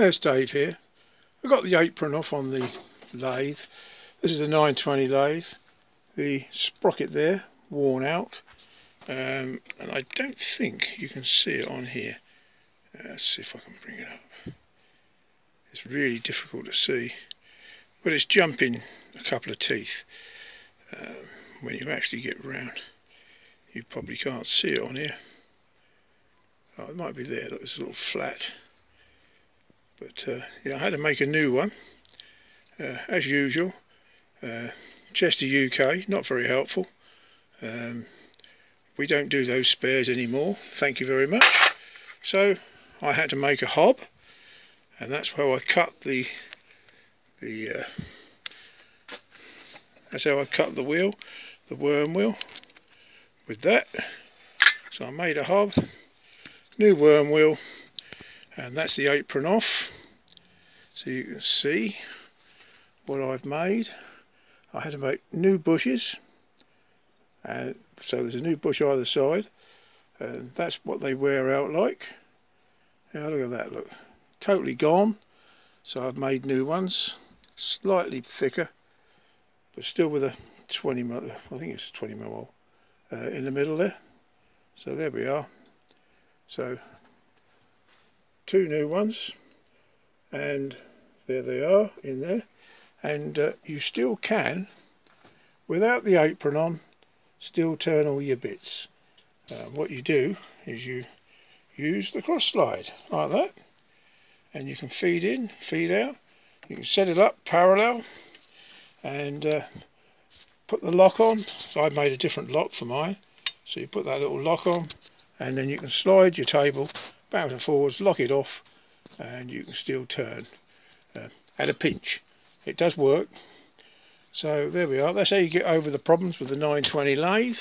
There's Dave here. I got the apron off on the lathe. This is a 920 lathe. The sprocket there, worn out. And I don't think you can see it on here. Let's see if I can bring it up. It's really difficult to see. But it's jumping a couple of teeth. When you actually get round, you probably can't see it on here. Oh, it might be there. Look, it's a little flat. But yeah, I had to make a new one, as usual. Chester UK, not very helpful. We don't do those spares anymore, thank you very much. So I had to make a hob, and that's how I cut that's how I cut the wheel, the worm wheel, with that. So I made a hob, new worm wheel, and that's the apron off, so you can see what I've made. I had to make new bushes, and so there's a new bush either side, and that's what they wear out like. Now look at that, look, totally gone. So I've made new ones, slightly thicker, but still with a 20mm, I think it's 20mm hole in the middle there. So there we are. So two new ones, and there they are in there. And you still can, without the apron on, still turn all your bits. What you do is you use the cross slide like that, and you can feed in, feed out. You can set it up parallel and put the lock on. So I made a different lock for mine. So you put that little lock on, and then you can slide your table backwards and forwards, lock it off, and you can still turn at a pinch. It does work. So there we are. That's how you get over the problems with the 920 lathe.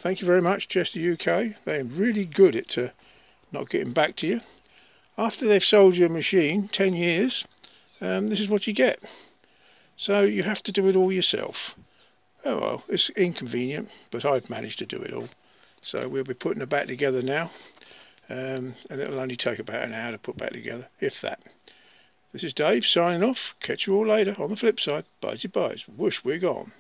Thank you very much, Chester UK. They're really good at not getting back to you. After they've sold you a machine, 10 years, this is what you get. So you have to do it all yourself. Oh well, it's inconvenient, but I've managed to do it all. So we'll be putting it back together now. And it'll only take about an hour to put back together, if that. This is Dave signing off. Catch you all later on the flip side. Bye-bye. Whoosh, we're gone.